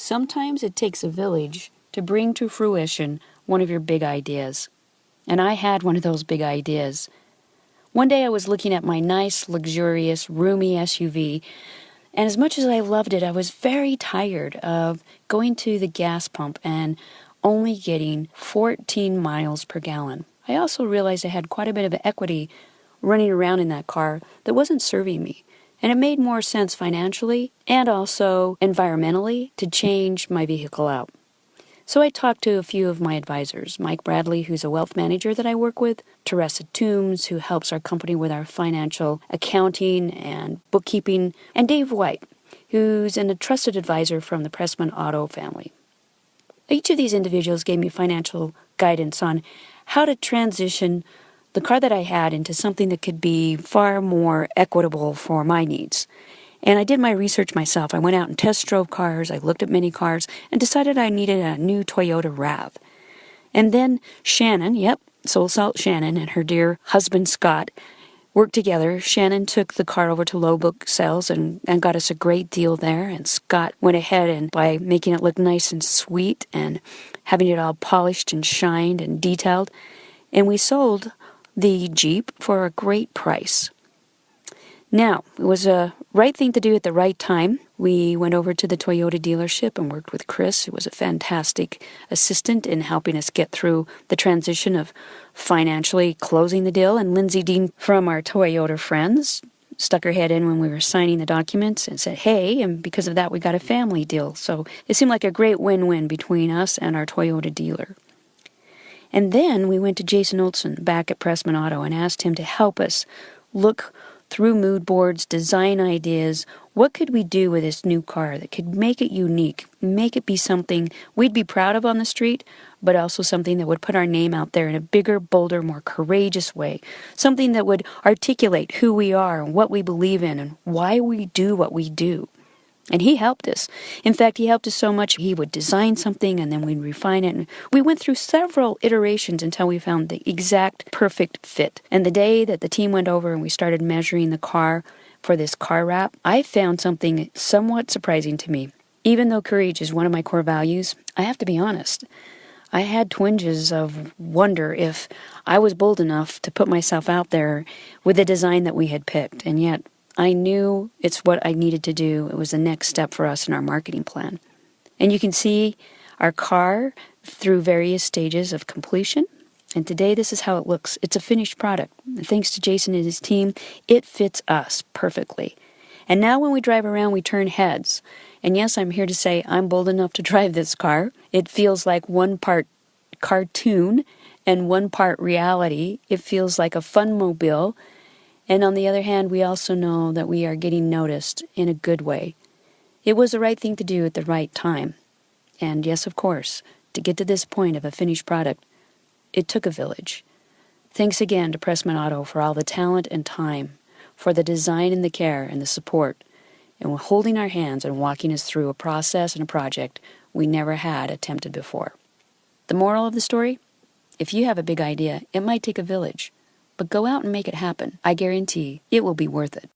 Sometimes it takes a village to bring to fruition one of your big ideas. And I had one of those big ideas. One day I was looking at my nice, luxurious, roomy SUV, and as much as I loved it, I was very tired of going to the gas pump and only getting 14 miles per gallon. I also realized I had quite a bit of equity running around in that car that wasn't serving me. And it made more sense financially and also environmentally to change my vehicle out. So I talked to a few of my advisors, Mike Bradley, who's a wealth manager that I work with, Teresa Toombs, who helps our company with our financial accounting and bookkeeping, and Dave White, who's a trusted advisor from the Prestman Auto family. Each of these individuals gave me financial guidance on how to transition the car that I had into something that could be far more equitable for my needs. And I did my research myself. I went out and test drove cars, I looked at many cars, and decided I needed a new Toyota RAV. And then Shannon, SoulSalt Shannon and her dear husband Scott worked together. Shannon took the car over to Low Book Sales and got us a great deal there. And Scott went ahead and by making it look nice and sweet and having it all polished and shined and detailed. And we sold the Jeep for a great price. Now, it was a right thing to do at the right time. We went over to the Toyota dealership and worked with Chris, who was a fantastic assistant in helping us get through the transition of financially closing the deal. And Lindsay Dean from our Toyota friends stuck her head in when we were signing the documents and said, hey, and because of that we got a family deal. So it seemed like a great win-win between us and our Toyota dealer. And then we went to Jason Olsen back at Prestman Auto and asked him to help us look through mood boards, design ideas. What could we do with this new car that could make it unique, make it be something we'd be proud of on the street, but also something that would put our name out there in a bigger, bolder, more courageous way, something that would articulate who we are and what we believe in and why we do what we do. And he helped us. In fact, he helped us so much, he would design something and then we'd refine it. And we went through several iterations until we found the exact perfect fit. And the day that the team went over and we started measuring the car for this car wrap, I found something somewhat surprising to me. Even though courage is one of my core values, I have to be honest. I had twinges of wonder if I was bold enough to put myself out there with the design that we had picked. And yet, I knew it's what I needed to do. It was the next step for us in our marketing plan. And you can see our car through various stages of completion. And today, this is how it looks. It's a finished product. And thanks to Jason and his team, it fits us perfectly. And now when we drive around, we turn heads. And yes, I'm here to say I'm bold enough to drive this car. It feels like one part cartoon and one part reality. It feels like a fun-mobile. And on the other hand, we also know that we are getting noticed in a good way. It was the right thing to do at the right time. And yes, of course, to get to this point of a finished product, it took a village. Thanks again to Prestman Auto for all the talent and time, for the design and the care and the support, and holding our hands and walking us through a process and a project we never had attempted before. The moral of the story? If you have a big idea, it might take a village. But go out and make it happen. I guarantee it will be worth it.